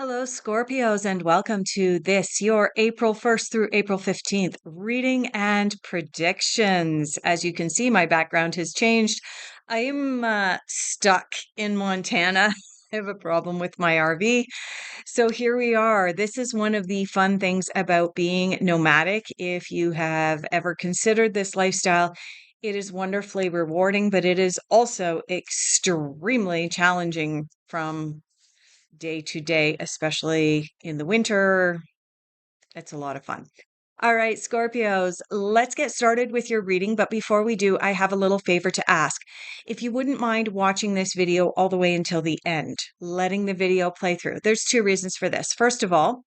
Hello, Scorpios, and welcome to this, your April 1st through April 15th reading and predictions. As you can see, my background has changed. I'm stuck in Montana. I have a problem with my RV. So here we are. This is one of the fun things about being nomadic. If you have ever considered this lifestyle, it is wonderfully rewarding, but it is also extremely challenging from day to day, especially in the winter. It's a lot of fun. All right, Scorpios, let's get started with your reading. But before we do, I have a little favor to ask. If you wouldn't mind watching this video all the way until the end, letting the video play through. There's two reasons for this. First of all,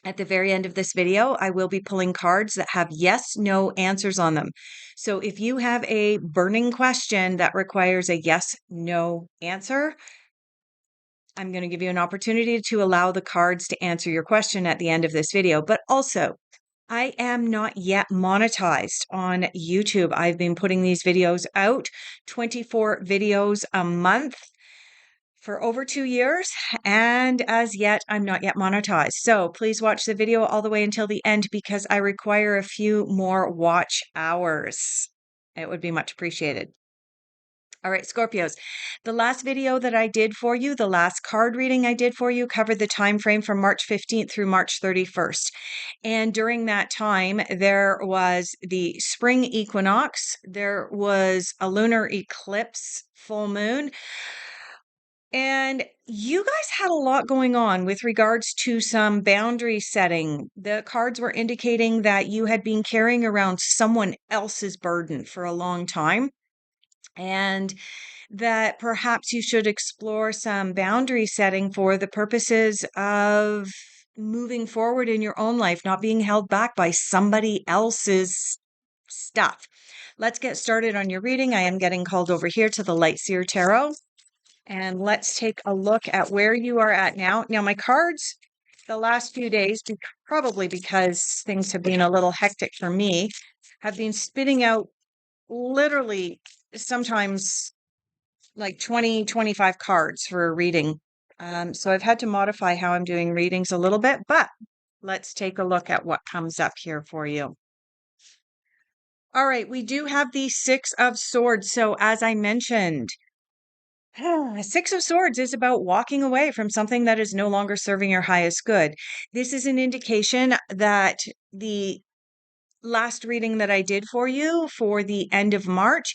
at the very end of this video, I will be pulling cards that have yes, no answers on them. So if you have a burning question that requires a yes, no answer, I'm going to give you an opportunity to allow the cards to answer your question at the end of this video. But also, I am not yet monetized on YouTube. I've been putting these videos out, 24 videos a month for over 2 years. And as yet, I'm not yet monetized. So please watch the video all the way until the end because I require a few more watch hours. It would be much appreciated. All right, Scorpios. The last video that I did for you, the last card reading I did for you, covered the time frame from March 15th through March 31st. And during that time, there was the spring equinox, there was a lunar eclipse, full moon, and you guys had a lot going on with regards to some boundary setting. The cards were indicating that you had been carrying around someone else's burden for a long time. And that perhaps you should explore some boundary setting for the purposes of moving forward in your own life, not being held back by somebody else's stuff. Let's get started on your reading. I am getting called over here to the Light Seer Tarot. And let's take a look at where you are at now. Now, my cards the last few days, probably because things have been a little hectic for me, have been spitting out literally sometimes like 20, 25 cards for a reading. So I've had to modify how I'm doing readings a little bit, but let's take a look at what comes up here for you. All right, we do have the Six of Swords. So as I mentioned, Six of Swords is about walking away from something that is no longer serving your highest good. This is an indication that the last reading that I did for you for the end of March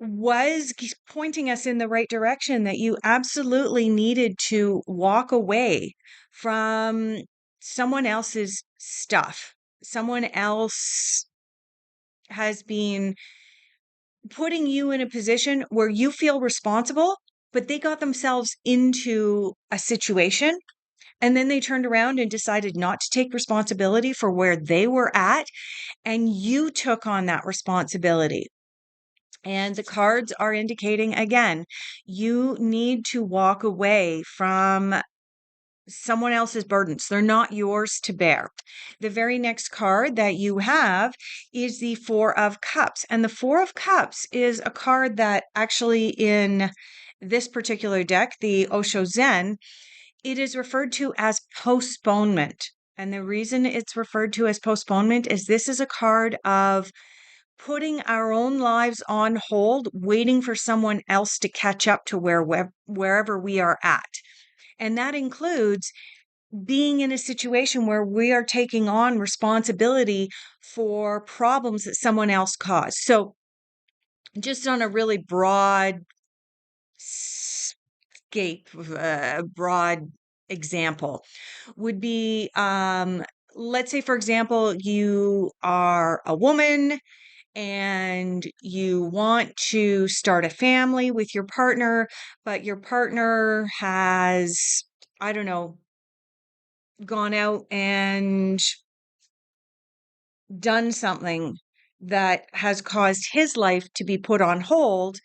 was pointing us in the right direction, that you absolutely needed to walk away from someone else's stuff. Someone else has been putting you in a position where you feel responsible, but they got themselves into a situation and then they turned around and decided not to take responsibility for where they were at, and you took on that responsibility. And the cards are indicating again, you need to walk away from someone else's burdens. They're not yours to bear. The very next card that you have is the Four of Cups. And the Four of Cups is a card that actually in this particular deck, the Osho Zen, it is referred to as postponement. And the reason it's referred to as postponement is this is a card of putting our own lives on hold, waiting for someone else to catch up to wherever we are at. And that includes being in a situation where we are taking on responsibility for problems that someone else caused. So, just on a really broad scape, broad example, would be let's say, for example, you are a woman and you want to start a family with your partner, but your partner has, I don't know, gone out and done something that has caused his life to be put on hold.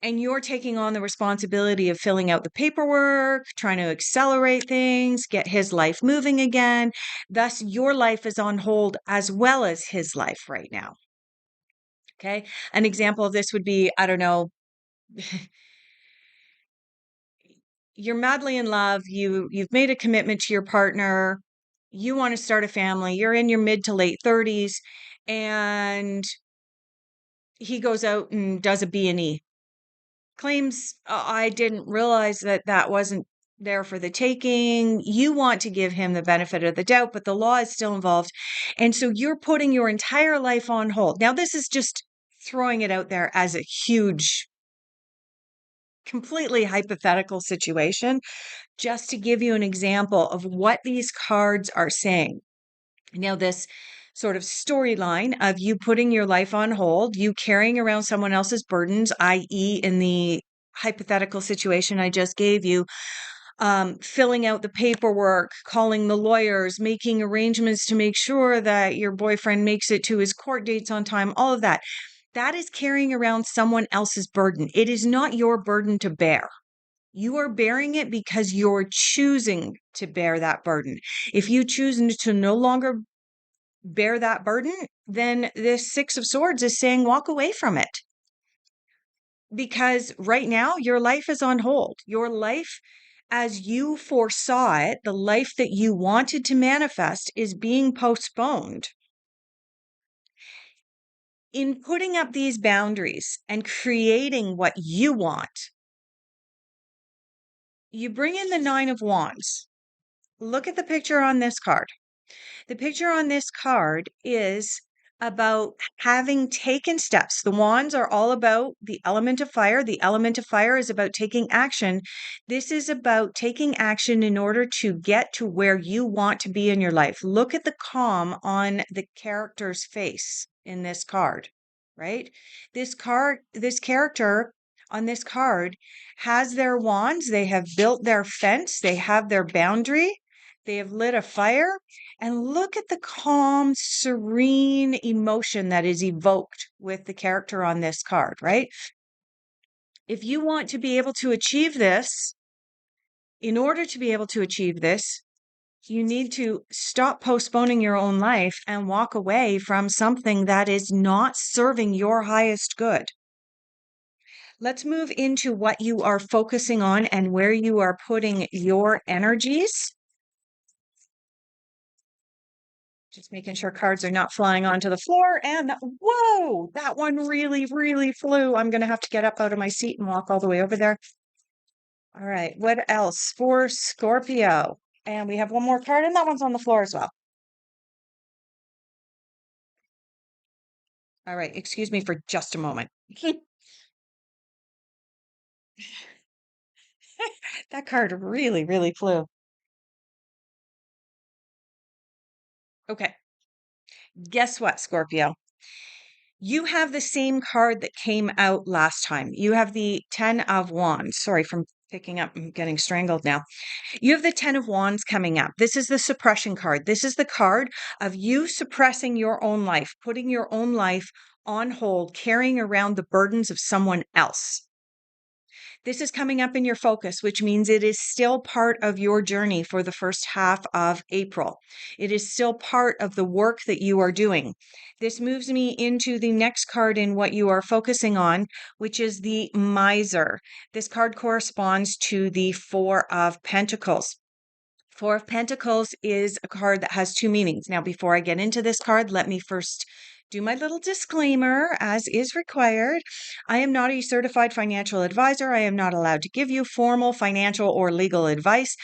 And you're taking on the responsibility of filling out the paperwork, trying to accelerate things, get his life moving again. Thus, your life is on hold as well as his life right now. Okay. An example of this would be, I don't know, you're madly in love, you've made a commitment to your partner, you want to start a family, you're in your mid to late 30s, and he goes out and does a B&E. Claims, I didn't realize that that wasn't there for the taking. You want to give him the benefit of the doubt, but the law is still involved. And so you're putting your entire life on hold. Now, this is just throwing it out there as a huge, completely hypothetical situation, just to give you an example of what these cards are saying. Now, this sort of storyline of you putting your life on hold, you carrying around someone else's burdens, i.e., in the hypothetical situation I just gave you, filling out the paperwork, calling the lawyers, making arrangements to make sure that your boyfriend makes it to his court dates on time, all of that. That is carrying around someone else's burden. It is not your burden to bear. You are bearing it because you're choosing to bear that burden. If you choose to no longer bear that burden, then this Six of Swords is saying walk away from it. Because right now, your life is on hold. Your life, as you foresaw it, the life that you wanted to manifest, is being postponed. In putting up these boundaries and creating what you want, you bring in the Nine of Wands. Look at the picture on this card. The picture on this card is about having taken steps. The wands are all about the element of fire. The element of fire is about taking action. This is about taking action in order to get to where you want to be in your life. Look at the calm on the character's face in this card, right? This character on this card has their wands. They have built their fence. They have their boundary. They have lit a fire. And look at the calm, serene emotion that is evoked with the character on this card, right? If you want to be able to achieve this, in order to be able to achieve this, you need to stop postponing your own life and walk away from something that is not serving your highest good. Let's move into what you are focusing on and where you are putting your energies. Just making sure cards are not flying onto the floor. And whoa, that one really, really flew. I'm going to have to get up out of my seat and walk all the way over there. All right. What else for Scorpio? And we have one more card, and that one's on the floor as well. All right. Excuse me for just a moment. That card really, really flew. Okay. Guess what, Scorpio? You have the same card that came out last time. You have the 10 of Wands. Sorry from picking up and getting strangled now. You have the 10 of Wands coming up. This is the suppression card. This is the card of you suppressing your own life, putting your own life on hold, carrying around the burdens of someone else. This is coming up in your focus, which means it is still part of your journey for the first half of April. It is still part of the work that you are doing. This moves me into the next card in what you are focusing on, which is the Miser. This card corresponds to the Four of Pentacles. Four of Pentacles is a card that has two meanings. Now, before I get into this card, let me first do my little disclaimer as is required. I am not a certified financial advisor. I am not allowed to give you formal financial or legal advice.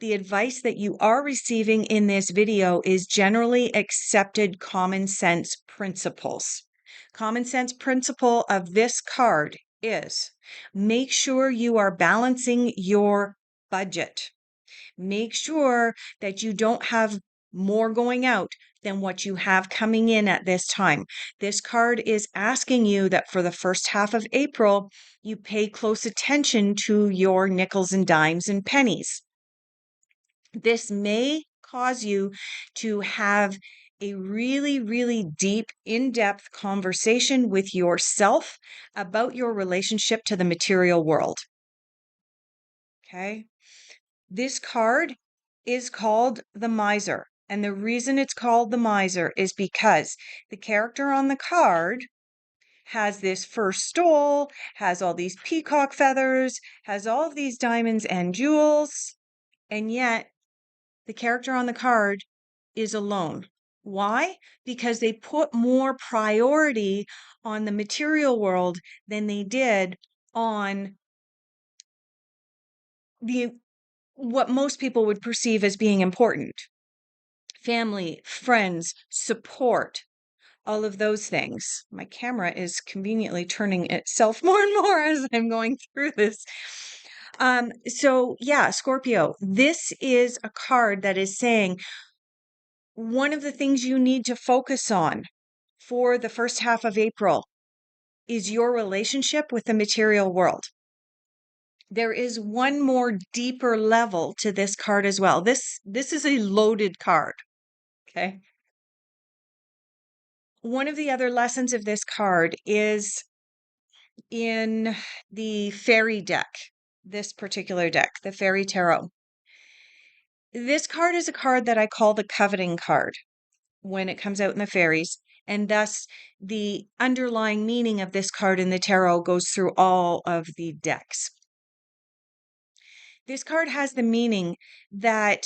The advice that you are receiving in this video is generally accepted common sense principles. Common sense principle of this card is make sure you are balancing your budget. Make sure that you don't have more going out than what you have coming in at this time. This card is asking you that for the first half of April, you pay close attention to your nickels and dimes and pennies. This may cause you to have a really, really deep, in depth conversation with yourself about your relationship to the material world. Okay. This card is called the Miser. And the reason it's called the Miser is because the character on the card has this fur stole, has all these peacock feathers, has all of these diamonds and jewels, and yet the character on the card is alone. Why? Because they put more priority on the material world than they did on the what most people would perceive as being important. Family, friends, support, all of those things. My camera is conveniently turning itself more and more as I'm going through this. So yeah, Scorpio, this is a card that is saying one of the things you need to focus on for the first half of April is your relationship with the material world. There is one more deeper level to this card as well. This is a loaded card, okay? One of the other lessons of this card is in the fairy deck, this particular deck, the fairy tarot. This card is a card that I call the coveting card when it comes out in the fairies. And thus, the underlying meaning of this card in the tarot goes through all of the decks. This card has the meaning that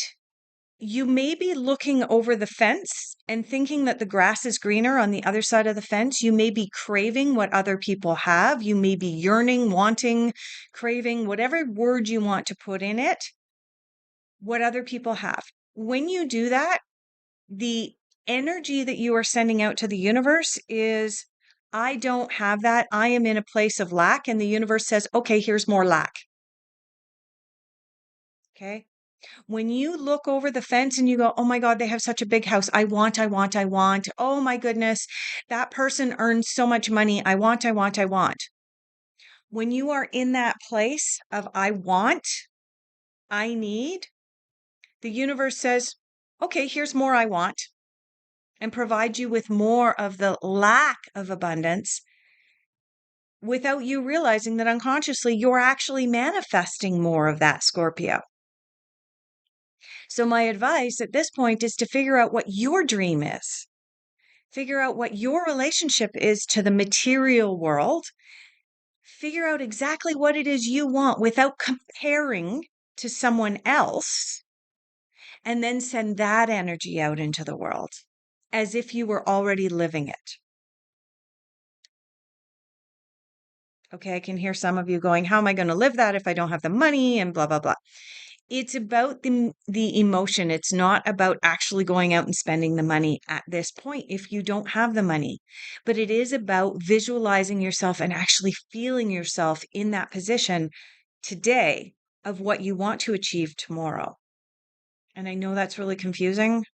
you may be looking over the fence and thinking that the grass is greener on the other side of the fence. You may be craving what other people have. You may be yearning, wanting, craving, whatever word you want to put in it, what other people have. When you do that, the energy that you are sending out to the universe is, I don't have that. I am in a place of lack. And the universe says, okay, here's more lack. Okay. When you look over the fence and you go, oh my God, they have such a big house. I want, I want, I want. Oh my goodness, that person earns so much money. I want, I want, I want. When you are in that place of I want, I need, the universe says, okay, here's more I want, and provide you with more of the lack of abundance without you realizing that unconsciously you're actually manifesting more of that, Scorpio. So my advice at this point is to figure out what your dream is. Figure out what your relationship is to the material world. Figure out exactly what it is you want without comparing to someone else. And then send that energy out into the world as if you were already living it. Okay, I can hear some of you going, how am I going to live that if I don't have the money and blah, blah, blah. It's about the emotion. It's not about actually going out and spending the money at this point if you don't have the money. But it is about visualizing yourself and actually feeling yourself in that position today of what you want to achieve tomorrow. And I know that's really confusing.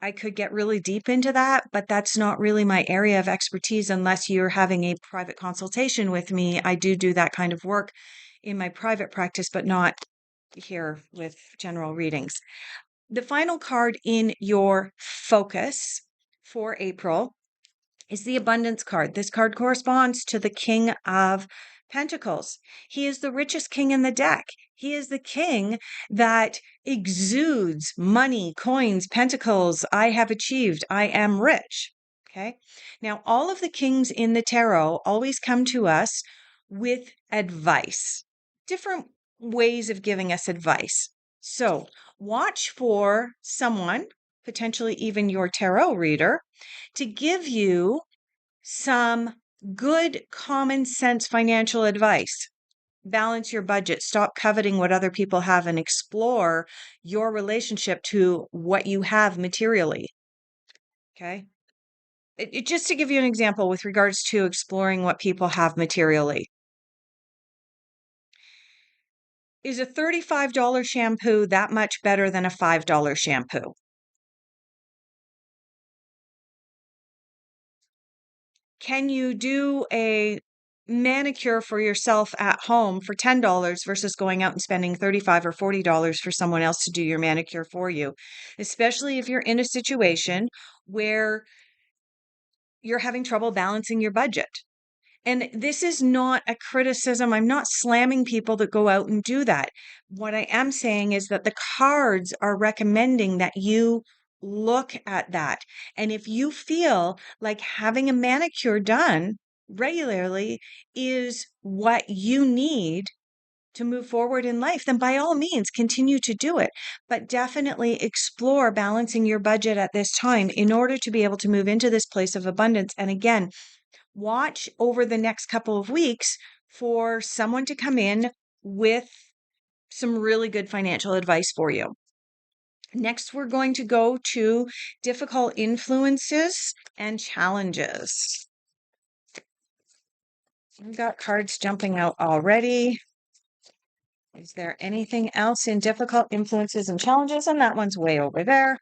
I could get really deep into that, but that's not really my area of expertise unless you're having a private consultation with me. I do that kind of work in my private practice, but not here with general readings. The final card in your focus for April is the abundance card. This card corresponds to the King of Pentacles. He is the richest king in the deck. He is the king that exudes money, coins, pentacles. I have achieved. I am rich. Okay. Now, all of the kings in the tarot always come to us with advice, different ways of giving us advice. So watch for someone, potentially even your tarot reader, to give you some good common sense financial advice. Balance your budget, stop coveting what other people have, and explore your relationship to what you have materially. Okay. Just to give you an example with regards to exploring what people have materially. Is a $35 shampoo that much better than a $5 shampoo? Can you do a manicure for yourself at home for $10 versus going out and spending $35 or $40 for someone else to do your manicure for you? Especially if you're in a situation where you're having trouble balancing your budget. And this is not a criticism. I'm not slamming people that go out and do that. What I am saying is that the cards are recommending that you look at that. And if you feel like having a manicure done regularly is what you need to move forward in life, then by all means continue to do it. But definitely explore balancing your budget at this time in order to be able to move into this place of abundance. And again, watch over the next couple of weeks for someone to come in with some really good financial advice for you. Next, we're going to go to difficult influences and challenges. We've got cards jumping out already. Is there anything else in difficult influences and challenges? And that one's way over there.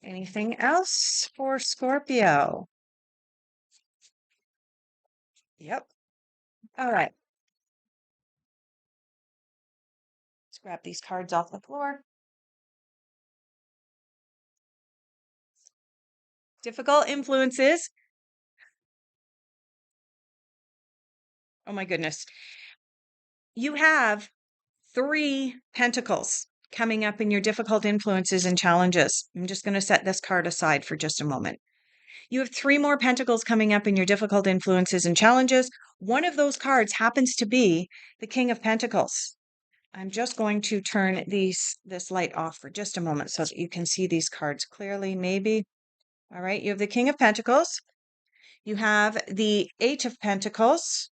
Anything else for Scorpio? Yep. All right. Let's grab these cards off the floor. Difficult influences. Oh my goodness. You have 3 pentacles coming up in your difficult influences and challenges. I'm just going to set this card aside for just a moment. You have 3 more pentacles coming up in your difficult influences and challenges. One of those cards happens to be the King of Pentacles. I'm just going to turn this light off for just a moment so that you can see these cards clearly, maybe. All right, you have the King of Pentacles. You have the Eight of Pentacles.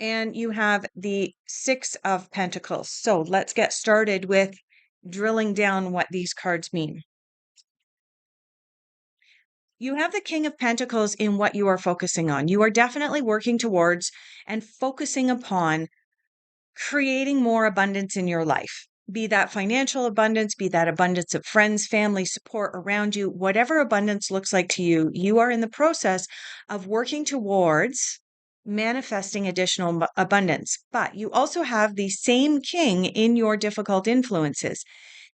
And you have the Six of Pentacles. So let's get started with drilling down what these cards mean. You have the King of Pentacles in what you are focusing on. You are definitely working towards and focusing upon creating more abundance in your life. Be that financial abundance, be that abundance of friends, family, support around you, whatever abundance looks like to you, you are in the process of working towards manifesting additional abundance. But you also have the same king in your difficult influences.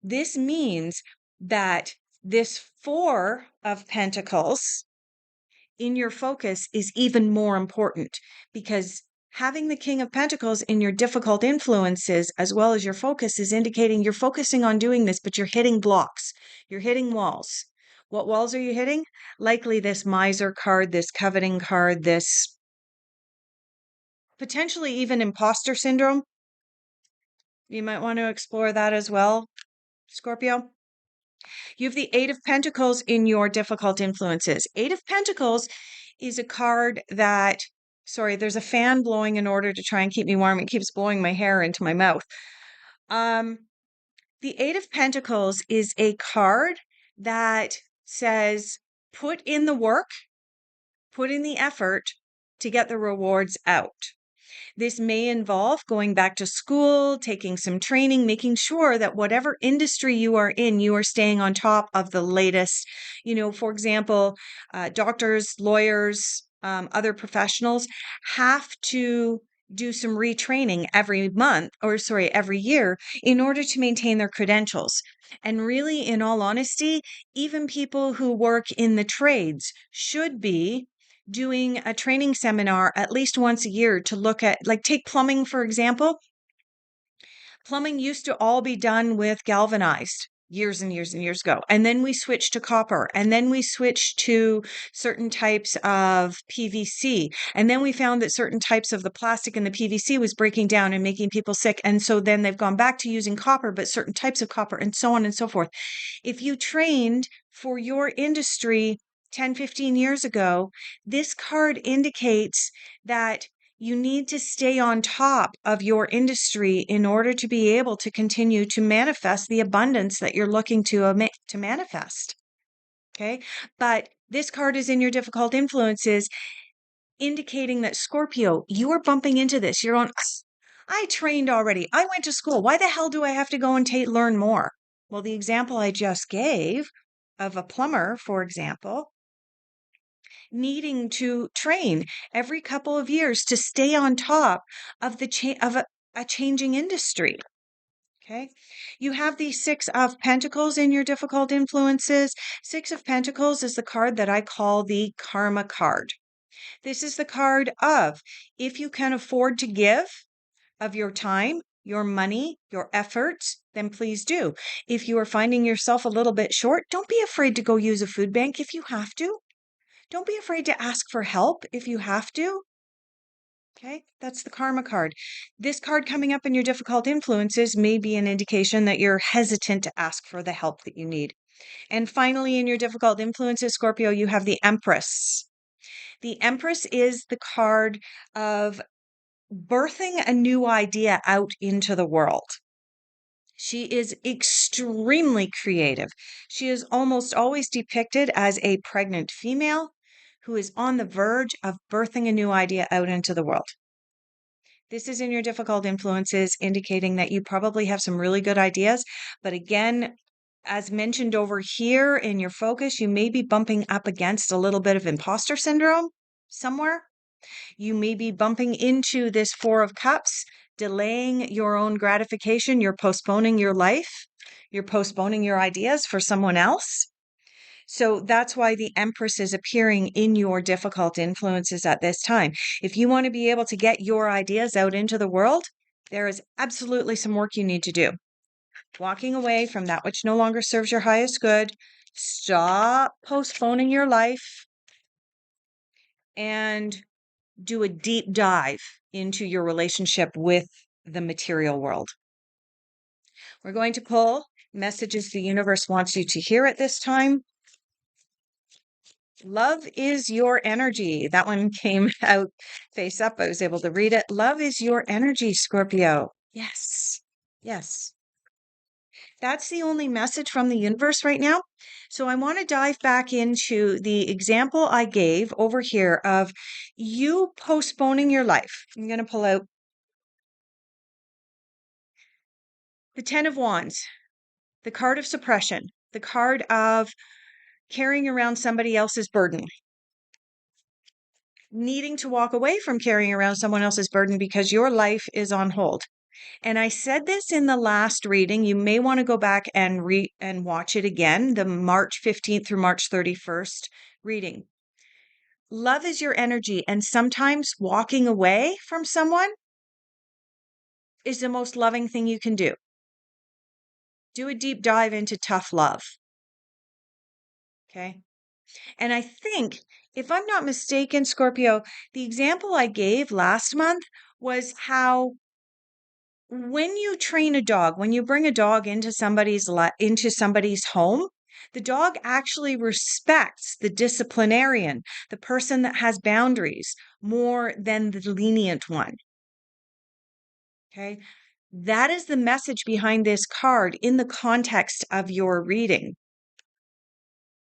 This means that this Four of Pentacles in your focus is even more important because having the King of Pentacles in your difficult influences as well as your focus is indicating you're focusing on doing this, but you're hitting blocks, you're hitting walls. What walls are you hitting? Likely this miser card, this coveting card, this potentially even imposter syndrome. You might want to explore that as well, Scorpio. You have the Eight of Pentacles in your difficult influences. Eight of Pentacles is a card that, sorry, there's a fan blowing in order to try and keep me warm. It keeps blowing my hair into my mouth. The Eight of Pentacles is a card that says, put in the work, put in the effort to get the rewards out. This may involve going back to school, taking some training, making sure that whatever industry you are in, you are staying on top of the latest. For example, doctors, lawyers, other professionals have to do some retraining every year in order to maintain their credentials. And really, in all honesty, even people who work in the trades should be doing a training seminar at least once a year to look at, like, take plumbing, for example. Plumbing used to all be done with galvanized years and years and years ago. And then we switched to copper. And then we switched to certain types of PVC. And then we found that certain types of the plastic in the PVC was breaking down and making people sick. And so then they've gone back to using copper, but certain types of copper, and so on and so forth. If you trained for your industry 10, 15 years ago, this card indicates that you need to stay on top of your industry in order to be able to continue to manifest the abundance that you're looking to manifest. Okay. But this card is in your difficult influences, indicating that Scorpio, you are bumping into this. You're on, I trained already. I went to school. Why the hell do I have to go and learn more? Well, the example I just gave of a plumber, for example, needing to train every couple of years to stay on top of a changing industry. Okay. You have the Six of Pentacles in your difficult influences. Six of Pentacles is the card that I call the karma card. This is the card of, if you can afford to give of your time, your money, your efforts, then please do. If you are finding yourself a little bit short, don't be afraid to go use a food bank if you have to. Don't be afraid to ask for help if you have to. Okay, that's the karma card. This card coming up in your difficult influences may be an indication that you're hesitant to ask for the help that you need. And finally, in your difficult influences, Scorpio, you have the Empress. The Empress is the card of birthing a new idea out into the world. She is extremely creative. She is almost always depicted as a pregnant female who is on the verge of birthing a new idea out into the world. This is in your difficult influences, indicating that you probably have some really good ideas. But again, as mentioned over here in your focus, you may be bumping up against a little bit of imposter syndrome somewhere. You may be bumping into this Four of Cups, delaying your own gratification. You're postponing your life. You're postponing your ideas for someone else. So that's why the Empress is appearing in your difficult influences at this time. If you want to be able to get your ideas out into the world, there is absolutely some work you need to do. Walking away from that which no longer serves your highest good. Stop postponing your life and do a deep dive into your relationship with the material world. We're going to pull messages the universe wants you to hear at this time. Love is your energy. That one came out face up. I was able to read it. Love is your energy, Scorpio. Yes. Yes. That's the only message from the universe right now. So I want to dive back into the example I gave over here of you postponing your life. I'm going to pull out the 10 of Wands, the card of suppression, the card of carrying around somebody else's burden, needing to walk away from carrying around someone else's burden because your life is on hold. And I said this in the last reading. You may want to go back and watch it again, the March 15th through March 31st reading. Love is your energy, and sometimes walking away from someone is the most loving thing you can do. Do a deep dive into tough love. Okay? And I think, if I'm not mistaken, Scorpio, the example I gave last month was how when you train a dog, when you bring a dog into somebody's home, the dog actually respects the disciplinarian, the person that has boundaries, more than the lenient one. Okay? That is the message behind this card in the context of your reading.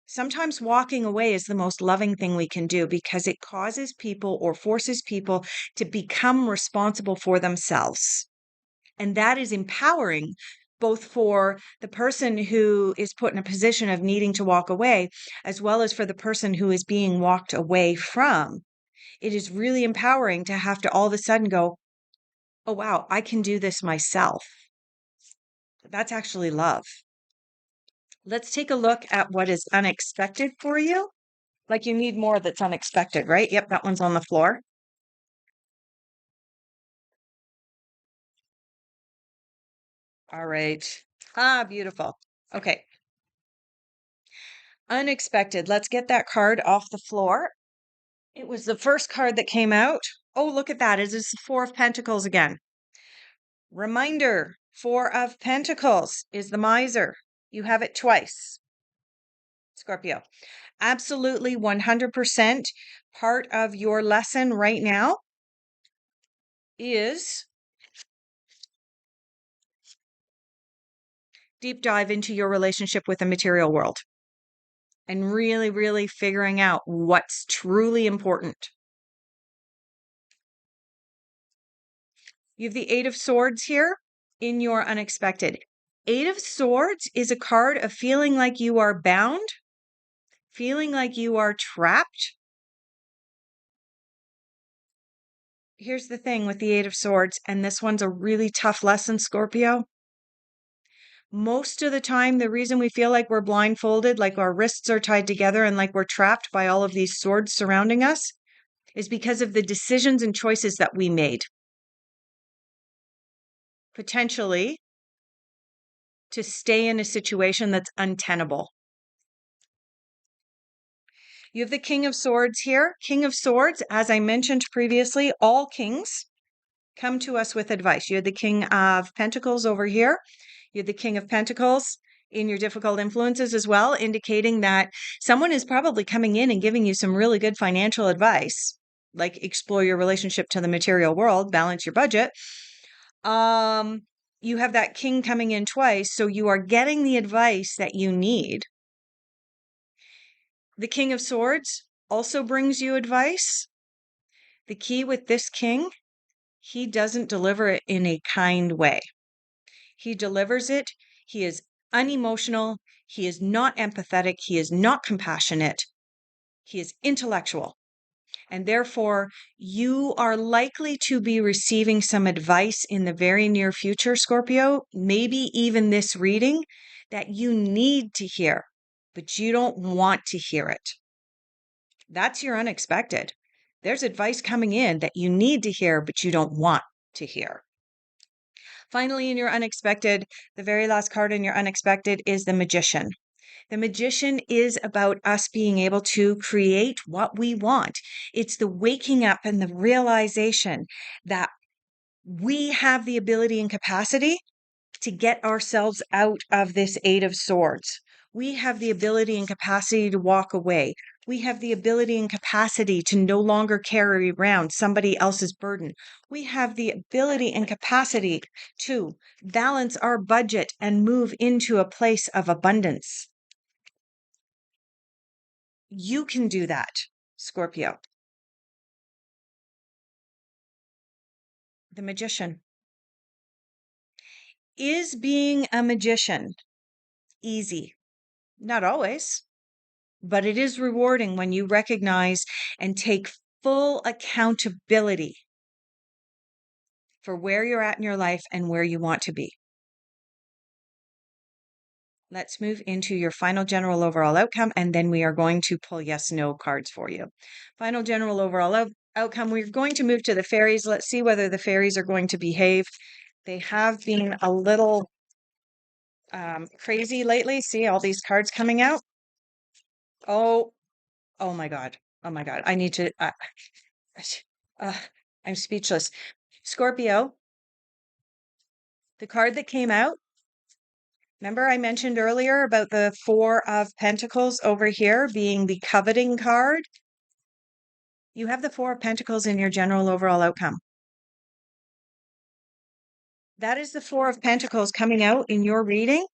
Sometimes walking away is the most loving thing we can do because it causes people or forces people to become responsible for themselves. And that is empowering both for the person who is put in a position of needing to walk away, as well as for the person who is being walked away from. It is really empowering to have to all of a sudden go, oh, wow, I can do this myself. That's actually love. Let's take a look at what is unexpected for you. Like you need more that's unexpected, right? Yep, that one's on the floor. All right. Ah, beautiful. Okay. Unexpected. Let's get that card off the floor. It was the first card that came out. Oh, look at that. It is the Four of Pentacles again. Reminder, Four of Pentacles is the miser. You have it twice. Scorpio. Absolutely 100% part of your lesson right now is deep dive into your relationship with the material world and really, really figuring out what's truly important. You have the Eight of Swords here in your unexpected. Eight of Swords is a card of feeling like you are bound, feeling like you are trapped. Here's the thing with the Eight of Swords, and this one's a really tough lesson, Scorpio. Most of the time, the reason we feel like we're blindfolded, like our wrists are tied together, and like we're trapped by all of these swords surrounding us is because of the decisions and choices that we made. Potentially to stay in a situation that's untenable. You have the King of Swords here. King of Swords, as I mentioned previously, all kings come to us with advice. You have the King of Pentacles over here. You have the King of Pentacles in your difficult influences as well, indicating that someone is probably coming in and giving you some really good financial advice, like explore your relationship to the material world, balance your budget. You have that King coming in twice, so you are getting the advice that you need. The King of Swords also brings you advice. The key with this King, he doesn't deliver it in a kind way. He delivers it. He is unemotional. He is not empathetic. He is not compassionate. He is intellectual. And therefore, you are likely to be receiving some advice in the very near future, Scorpio, maybe even this reading, that you need to hear, but you don't want to hear it. That's your unexpected. There's advice coming in that you need to hear, but you don't want to hear. Finally, in your unexpected, the very last card in your unexpected is the Magician. The Magician is about us being able to create what we want. It's the waking up and the realization that we have the ability and capacity to get ourselves out of this Eight of Swords. We have the ability and capacity to walk away. We have the ability and capacity to no longer carry around somebody else's burden. We have the ability and capacity to balance our budget and move into a place of abundance. You can do that, Scorpio. The Magician. Is being a magician easy? Not always, but it is rewarding when you recognize and take full accountability for where you're at in your life and where you want to be. Let's move into your final general overall outcome, and then we are going to pull yes, no cards for you. Final general overall outcome, we're going to move to the fairies. Let's see whether the fairies are going to behave. They have been a little crazy lately. See all these cards coming out? Oh my God. Oh my God. I need to, I'm speechless. Scorpio, the card that came out, remember I mentioned earlier about the Four of Pentacles over here being the coveting card? You have the Four of Pentacles in your general overall outcome. That is the Four of Pentacles coming out in your reading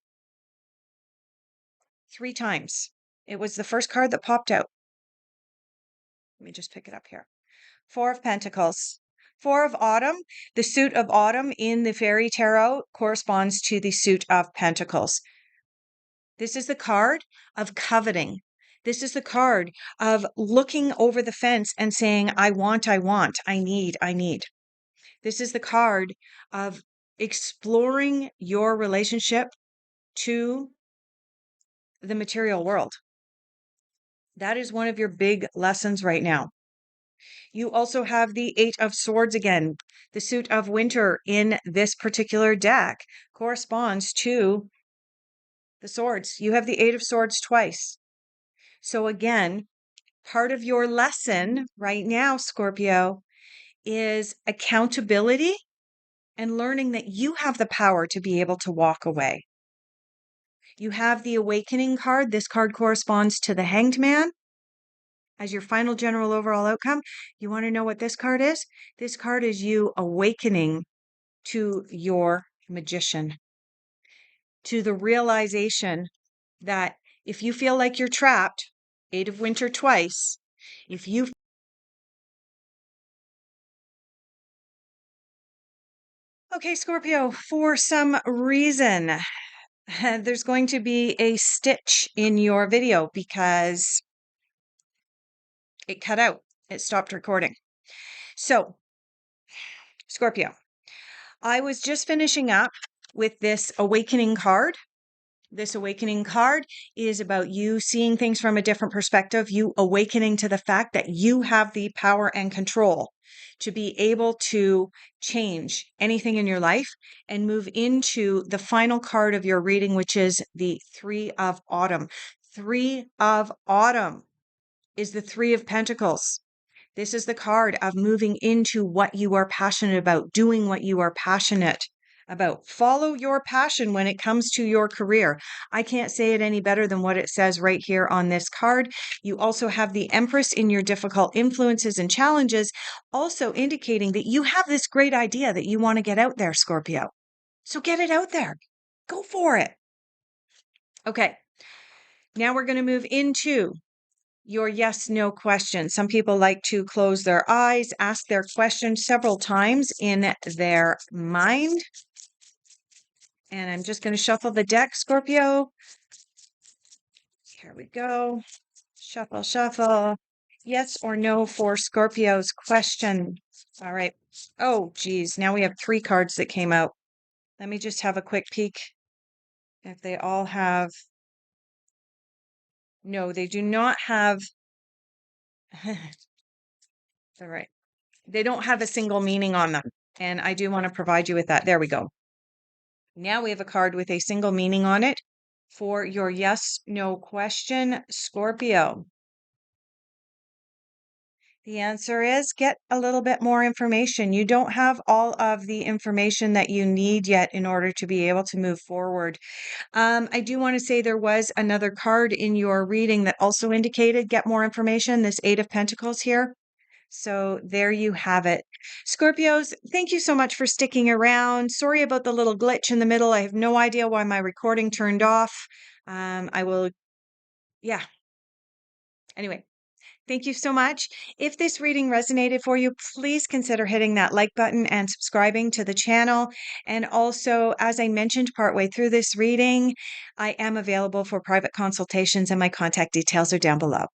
3 times. It was the first card that popped out. Let me just pick it up here. Four of Pentacles. Four of Autumn. The suit of Autumn in the Fairy Tarot corresponds to the suit of Pentacles. This is the card of coveting. This is the card of looking over the fence and saying, I want, I need. This is the card of exploring your relationship to the material world. That is one of your big lessons right now. You also have the Eight of Swords again. The suit of Winter in this particular deck corresponds to the swords. You have the Eight of Swords twice. So again, part of your lesson right now, Scorpio, is accountability and learning that you have the power to be able to walk away. You have the Awakening card. This card corresponds to the Hanged Man. As your final general overall outcome, you want to know what this card is? This card is you awakening to your magician, to the realization that if you feel like you're trapped, Eight of Winter twice, if you Okay, Scorpio, for some reason, there's going to be a stitch in your video because it cut out. It stopped recording. So, Scorpio, I was just finishing up with this Awakening card. This Awakening card is about you seeing things from a different perspective, you awakening to the fact that you have the power and control to be able to change anything in your life and move into the final card of your reading, which is the Three of Autumn. Three of Autumn is the Three of Pentacles. This is the card of moving into what you are passionate about, doing what you are passionate about. Follow your passion when it comes to your career. I can't say it any better than what it says right here on this card. You also have the Empress in your difficult influences and challenges, also indicating that you have this great idea that you want to get out there, Scorpio. So get it out there. Go for it. Okay. Now we're going to move into your yes, no question. Some people like to close their eyes, ask their question several times in their mind. And I'm just going to shuffle the deck, Scorpio. Here we go. Shuffle, shuffle. Yes or no for Scorpio's question. All right. Oh, geez. Now we have 3 cards that came out. Let me just have a quick peek if they all have. No, they do not have. All right. They don't have a single meaning on them. And I do want to provide you with that. There we go. Now we have a card with a single meaning on it for your yes, no question, Scorpio. The answer is get a little bit more information. You don't have all of the information that you need yet in order to be able to move forward. I do want to say there was another card in your reading that also indicated get more information, this Eight of Pentacles here. So there you have it. Scorpios, thank you so much for sticking around. Sorry about the little glitch in the middle. I have no idea why my recording turned off. Yeah. Anyway, thank you so much. If this reading resonated for you, please consider hitting that like button and subscribing to the channel. And also, as I mentioned partway through this reading, I am available for private consultations and my contact details are down below.